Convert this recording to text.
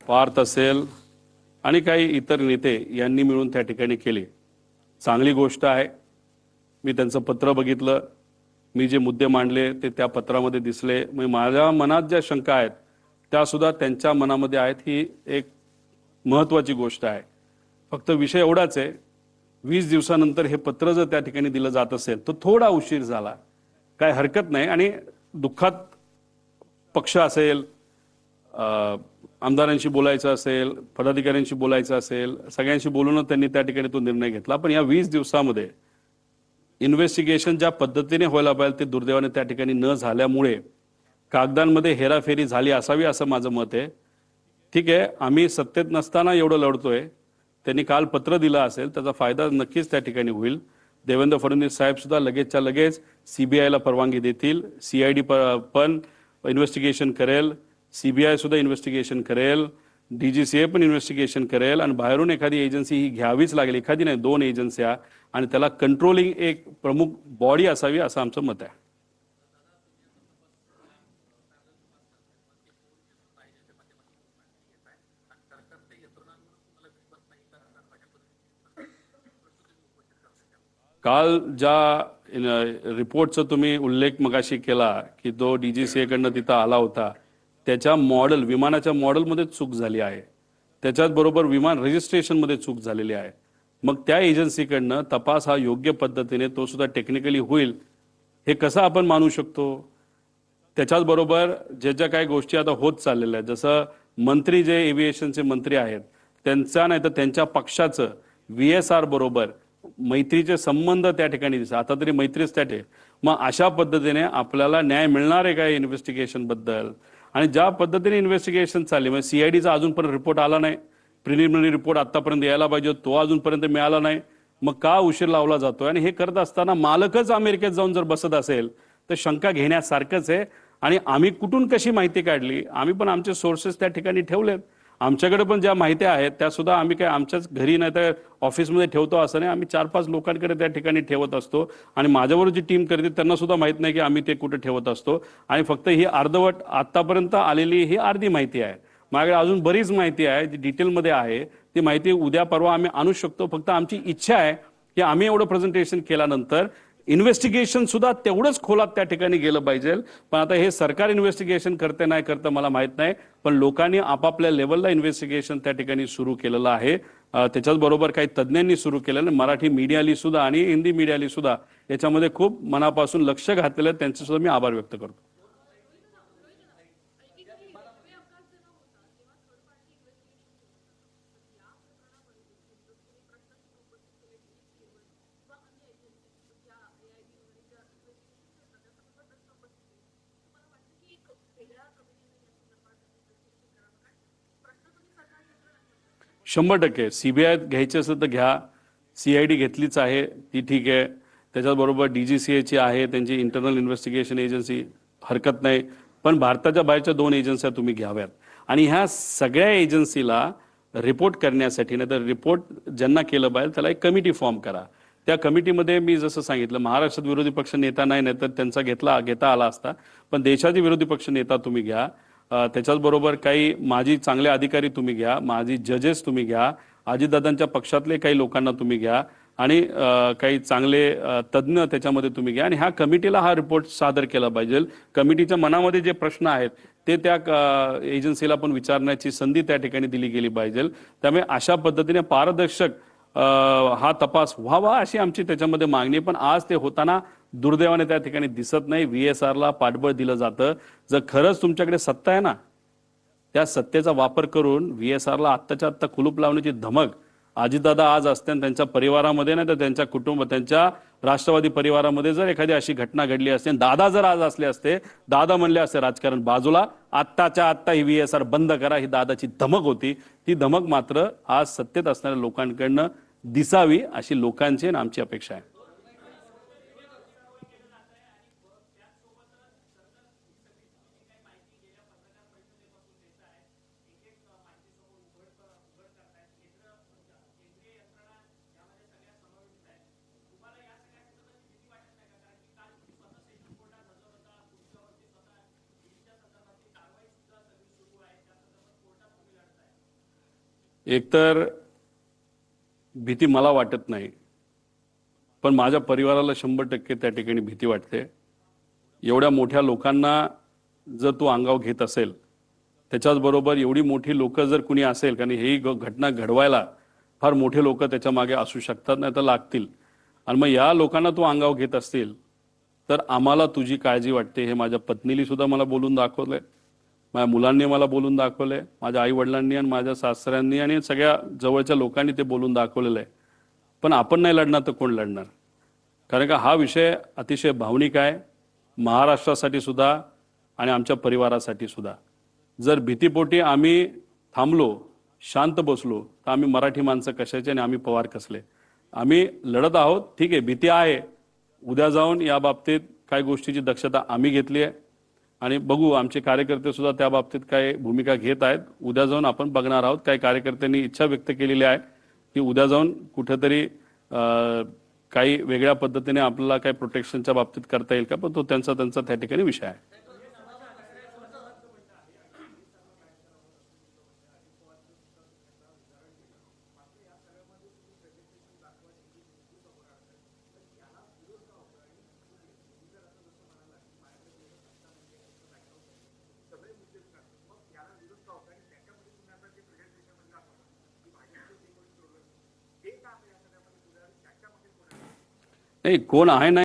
पार्थ असेल आणि काही इतर नेते यांनी मिळून त्या ठिकाणी केले। चांगली गोष्ट आहे। मी त्यांचं पत्र बघितलं, मी जे मुद्दे मांडले ते त्या पत्रामध्ये दिसले। माझ्या मनात ज्या शंका आहेत त्या सुद्धा त्यांच्या मनामध्ये आहेत, ही एक महत्त्वाची गोष्ट आहे। फक्त विषय एवढाच आहे, 20 दिवसानंतर हे पत्र जर त्या ठिकाणी दिलं जात असेल तर थोडा उशीर झाला, काय हरकत नाही। आणि दुःखात पक्ष असेल, आमदारांशी बोलायचं असेल, पदाधिकाऱ्यांशी बोलायचं असेल, सगळ्यांशी बोलून त्यांनी त्या ठिकाणी तो निर्णय घेतला। पण या 20 दिवसामध्ये इन्व्हेस्टिगेशन ज्या पद्धतीने व्हायला पाहिजे ते दुर्दैवाने त्या ठिकाणी न झाल्यामुळे कागदांमध्ये हेराफेरी झाली असावी असं माझं मत आहे। ठीक आहे, आम्ही सत्तेत नसताना एवढं लढतोय, त्यांनी काल पत्र दिलं असेल त्याचा फायदा नक्कीच त्या ठिकाणी होईल। देवेंद्र फडणवीस साहेब सुद्धा लगेचच्या लगेच सीबीआयला परवानगी देतील, सीआयडी पण इन्व्हेस्टिगेशन करेल, सीबीआय सुद्धा इन्व्हेस्टिगेशन करेल, डीजीसीए पण इन्व्हेस्टिगेशन करेल आणि बाहेरून एखादी एजन्सी ही घ्यावीच लागेल, एखादी नाही 2 एजन्स्या, आणि त्याला कंट्रोलिंग एक प्रमुख बॉडी असावी असं आमचं मत आहे। काल ज्या रिपोर्टचा तुम्ही उल्लेख मगाशी केला की तो डीजीसीए कडनं तिथं आला होता, त्याच्या मॉडेल विमानाच्या मॉडेलमध्ये चूक झाली आहे, त्याच्याच बरोबर विमान रजिस्ट्रेशनमध्ये चूक झालेली आहे। मग त्या एजन्सीकडनं तपास हा योग्य पद्धतीने तो सुद्धा टेक्निकली होईल हे कसं आपण मानू शकतो? त्याच्याच बरोबर ज्या काही गोष्टी आता होत चाललेल्या आहेत, जसं मंत्री जे एव्हिएशनचे मंत्री आहेत त्यांचा नाही तर त्यांच्या पक्षाचं व्हीएसआर बरोबर मैत्रीचे संबंध त्या ठिकाणी दिसतात, आता तरी मैत्रीच त्या ठिकाणी। मग अशा पद्धतीने आपल्याला न्याय मिळणार आहे का इन्व्हेस्टिगेशन बद्दल? आणि ज्या पद्धतीने इन्व्हेस्टिगेशन चालली, म्हणजे सीआयडीचा अजूनपर्यंत रिपोर्ट आला नाही, प्रिलिमिनरी रिपोर्ट आतापर्यंत यायला पाहिजे तो अजूनपर्यंत मिळाला नाही, मग का उशीर लावला जातोय? आणि हे करत असताना मालकच अमेरिकेत जाऊन जर बसत असेल तर शंका घेण्यासारखंच आहे। आणि आम्ही कुठून कशी माहिती काढली, आम्ही पण आमचे सोर्सेस त्या ठिकाणी ठेवलेत, आमच्याकडे पण ज्या माहिती आहेत त्या सुद्धा आम्ही काय आमच्याच घरी नाही तर ऑफिसमध्ये ठेवतो असं नाही, आम्ही 4-5 लोकांकडे त्या ठिकाणी ठेवत असतो। आणि माझ्याबरोबर जी टीम करते त्यांना सुद्धा माहित नाही की आम्ही ते कुठे ठेवत असतो। आणि फक्त ही अर्धवट आतापर्यंत आलेली ही अर्धी माहिती आहे, माझ्याकडे अजून बरीच माहिती आहे जी डिटेलमध्ये आहे, ती माहिती उद्या परवा आम्ही आणू शकतो। फक्त आमची इच्छा आहे की आम्ही एवढं प्रेझेंटेशन केल्यानंतर इन्व्हेस्टिगेशन सुद्धा तेवढंच खोलात त्या ठिकाणी गेलं पाहिजे। पण आता हे सरकार इन्व्हेस्टिगेशन करते नाही करतं मला माहित नाही, पण लोकांनी आपापल्या लेवलला इन्व्हेस्टिगेशन त्या ठिकाणी सुरू केलेलं आहे। त्याच्याच बरोबर काही तज्ज्ञांनी सुरू केलेलं, मराठी मीडियाली सुद्धा आणि हिंदी मीडियाली सुद्धा याच्यामध्ये खूप मनापासून लक्ष घातलेलं, त्यांचे सुद्धा मी आभार व्यक्त करतो। शंभर टक्के सीबीआय घ्यायची असेल तर घ्या, सीआयडी घेतलीच आहे ती ठीक आहे, त्याच्याबरोबर डीजीसीएची आहे त्यांची इंटरनल इन्व्हेस्टिगेशन एजन्सी, हरकत नाही। पण भारताच्या बाहेरच्या 2 एजन्स्या तुम्ही घ्याव्यात आणि ह्या सगळ्या एजन्सीला रिपोर्ट करण्यासाठी नाही तर रिपोर्ट ज्यांना केलं पाहिजे त्याला एक कमिटी फॉर्म करा। त्या कमिटीमध्ये मी जसं सांगितलं महाराष्ट्रात विरोधी पक्ष नेता नाही तर त्यांचा घेता आला असता, पण देशाचे विरोधी पक्ष नेता तुम्ही घ्या, त्याच्याच बरोबर काही माजी चांगले अधिकारी तुम्ही घ्या, माजी जजेस तुम्ही घ्या, अजितदादांच्या पक्षातले काही लोकांना तुम्ही घ्या आणि काही चांगले तज्ज्ञ त्याच्यामध्ये तुम्ही घ्या आणि ह्या कमिटीला हा रिपोर्ट सादर केला पाहिजे। कमिटीच्या मनामध्ये जे प्रश्न आहेत ते त्या एजन्सीला पण विचारण्याची संधी त्या ठिकाणी दिली गेली पाहिजे। त्यामुळे अशा पद्धतीने पारदर्शक हा तपास व्हावा अशी आमची त्याच्यामध्ये मागणी, पण आज ते होताना दुर्दैवाने त्या ठिकाणी दिसत नाही। व्हीएसआरला पाठबळ दिलं जातं, जर खरंच तुमच्याकडे सत्ता आहे ना त्या सत्तेचा वापर करून व्हीएसआरला आत्ताच्या आत्ता कुलूप लावण्याची धमक अजितदादा आज असते आणि त्यांच्या परिवारामध्ये नाही तर त्यांच्या कुटुंब त्यांच्या राष्ट्रवादी परिवारामध्ये जर एखादी अशी घटना घडली असते, दादा जर आज असले असते, दादा म्हणले असते राजकारण बाजूला, आत्ताच्या आत्ता ही व्हीएसआर बंद करा, ही दादाची धमक होती। ती धमक मात्र आज सत्तेत असणाऱ्या लोकांकडनं दिसावी अशी लोकांची आणि आमची अपेक्षा आहे। एकतर भीती मला वाटत नाही, पण माझ्या परिवाराला 100% त्या ठिकाणी भीती वाटते. एवढ्या मोठ्या लोकांना जर तू अंगावर घेत असेल, त्याच्याच बरोबर एवढी मोठी लोक जर कुणी असेल, कारण ही घटना घडवायला फार मोठे लोक त्याच्या मागे असू शकतात, नाही तर लागतील. आणि मग या लोकांना तू अंगावर घेत असतील तर आम्हाला तुझी काळजी वाटते हे माझ्या पत्नीली सुद्धा मला बोलून दाखवलंय, माझ्या मुलांनी मला बोलून दाखवलंय, माझ्या आई वडिलांनी आणि माझ्या सासऱ्यांनी आणि सगळ्या जवळच्या लोकांनी ते बोलून दाखवलेलं आहे. पण आपण नाही लढणार तर कोण लढणार? कारण का हा विषय अतिशय भावनिक आहे, महाराष्ट्रासाठी सुद्धा आणि आमच्या परिवारासाठी सुद्धा. जर भीतीपोटी आम्ही थांबलो, शांत बसलो, तर आम्ही मराठी माणसं कशाचे आणि आम्ही पवार कसले? आम्ही लढत आहोत, ठीक आहे, भीती आहे. उद्या जाऊन या बाबतीत काही गोष्टीची दक्षता आम्ही घेतली आहे आणि बघू आमचे कार्यकर्ते सुद्धा त्या बाबतीत काय भूमिका घेत आहेत. उद्या जाऊन आपण बघणार आहोत. काही कार्यकर्त्यांनी इच्छा व्यक्त केलेली आहे की उद्या जाऊन कुठेतरी काही वेगळ्या पद्धतीने आपल्याला काही प्रोटेक्शनच्या बाबतीत करता येईल का, पण तो त्यांचा त्या ठिकाणी विषय आहे. नाही, कोण आहे नाही